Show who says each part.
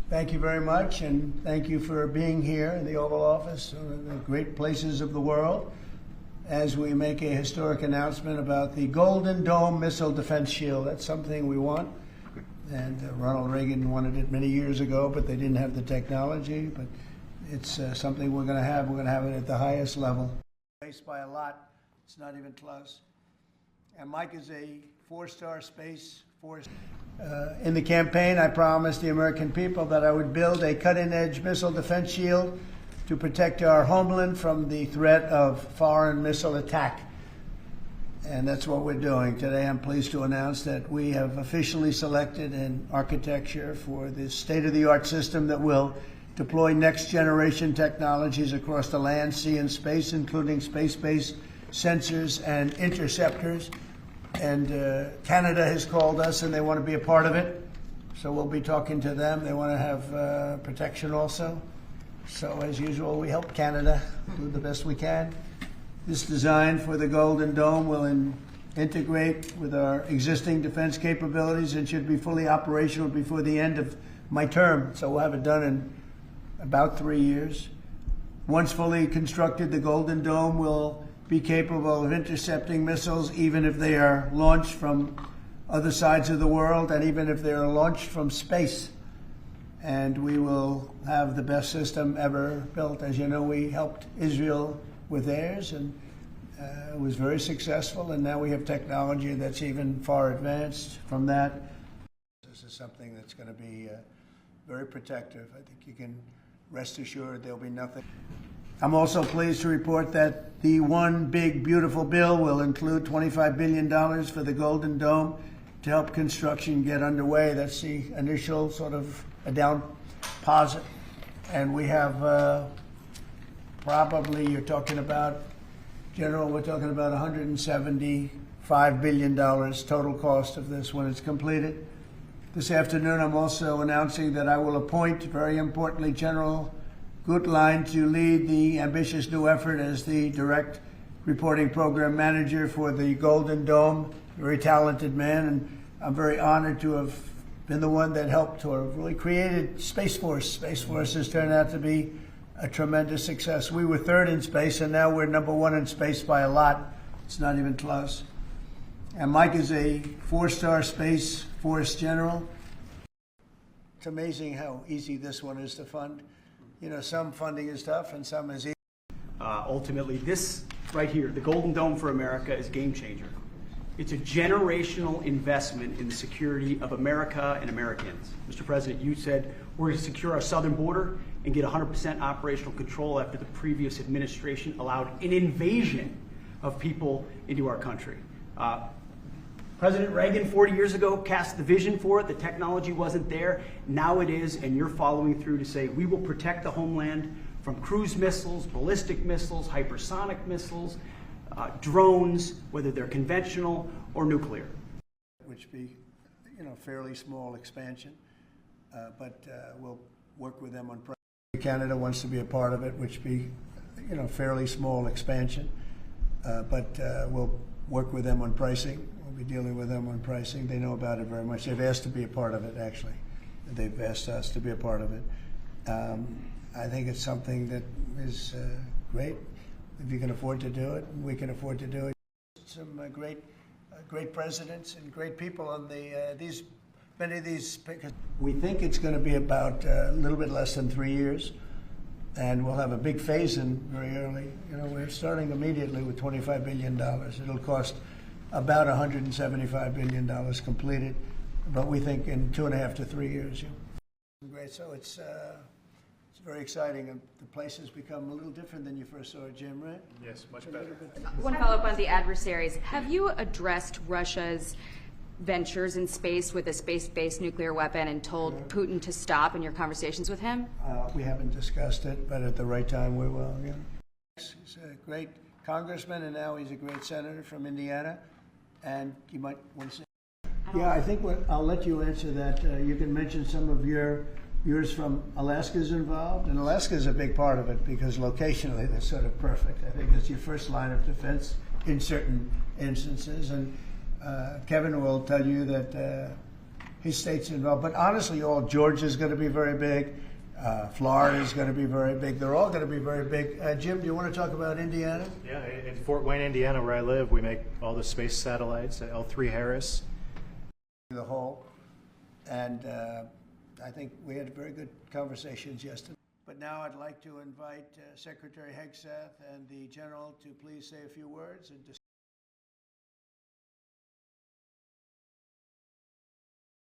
Speaker 1: Thank you very much, and thank you for being here in the Oval Office, one of the great places of the world, as we make a historic announcement about the Golden Dome Missile Defense Shield. That's something we want, and Ronald Reagan wanted it many years ago, but they didn't have the technology. But it's something we're going to have. We're going to have it at the highest level. Based by a lot. It's not even close. And Mike is a four-star Space Force. In the campaign, I promised the American people that I would build a cutting-edge missile defense shield to protect our homeland from the threat of foreign missile attack. And that's what we're doing. Today, I'm pleased to announce that we have officially selected an architecture for this state-of-the-art system that will deploy next-generation technologies across the land, sea, and space, including space-based sensors and interceptors. And Canada has called us, and they want to be a part of it. So we'll be talking to them. They want to have protection also. So as usual, we help Canada do the best we can. This design for the Golden Dome will integrate with our existing defense capabilities and should be fully operational before the end of my term. So we'll have it done in about 3 years. Once fully constructed, the Golden Dome will be capable of intercepting missiles even if they are launched from other sides of the world and even if they are launched from space. And we will have the best system ever built. As you know, we helped Israel with theirs, and it was very successful, and now we have technology that's even far advanced from that. This is something that's going to be very protective. I think you can rest assured there'll be nothing. I'm also pleased to report that the One Big Beautiful Bill will include $25 billion for the Golden Dome to help construction get underway. That's the initial sort of a down deposit. And we have probably, you're talking about, General, we're talking about $175 billion total cost of this when it's completed. This afternoon, I'm also announcing that I will appoint, very importantly, General Guetlein to lead the ambitious new effort as the direct reporting program manager for the Golden Dome. Very talented man, and I'm very honored to have been the one that helped to have really created Space Force. Space Force has turned out to be a tremendous success. We were third in space, and now we're number one in space by a lot. It's not even close. And Mike is a four-star Space Force general. It's amazing how easy this one is to fund. You know, some funding is tough and some is easy.
Speaker 2: Ultimately, this right here, the Golden Dome for America, is a game changer. It's a generational investment in the security of America and Americans. Mr. President, you said we're going to secure our southern border and get 100% operational control after the previous administration allowed an invasion of people into our country. President Reagan 40 years ago cast the vision for it. The technology wasn't there. Now it is, and you're following through to say we will protect the homeland from cruise missiles, ballistic missiles, hypersonic missiles, drones, whether they're conventional or nuclear.
Speaker 1: Which be, you know, fairly small expansion, but we'll work with them on pricing. Canada wants to be a part of it, which be, you know, fairly small expansion, but we'll work with them on pricing. We'll be dealing with them on pricing. They know about it very much. They've asked to be a part of it, actually. They've asked us to be a part of it. I think it's something that is great. If you can afford to do it, we can afford to do it. Some great presidents and great people on many of these. We think it's going to be about a little bit less than 3 years, and we'll have a big phase-in very early. You know, we're starting immediately with $25 billion. It'll cost about $175 billion completed, but we think in 2.5 to 3 years. Great. So it's very exciting, and the place has become a little different than you first saw it, Jim, right?
Speaker 3: Yes, much better.
Speaker 4: One follow-up on the adversaries. Have you addressed Russia's ventures in space with a space-based nuclear weapon and told Putin to stop in your conversations with him?
Speaker 1: We haven't discussed it, but at the right time we will. Yeah. He's a great congressman, and now he's a great senator from Indiana. And you might want to say. Yeah, I think I'll let you answer that. You can mention some of yours from Alaska's involved, and Alaska's a big part of it because locationally they're sort of perfect. I think it's your first line of defense in certain instances, and Kevin will tell you that his state's involved. But honestly, all Georgia's going to be very big. Florida's going to be very big. They're all going to be very big. Jim, do you want to talk about Indiana?
Speaker 3: Yeah, in Fort Wayne, Indiana, where I live, we make all the space satellites at L3 Harris.
Speaker 1: The whole. And I think we had very good conversations yesterday. But now I'd like to invite Secretary Hegseth and the General to please say a few words and discuss.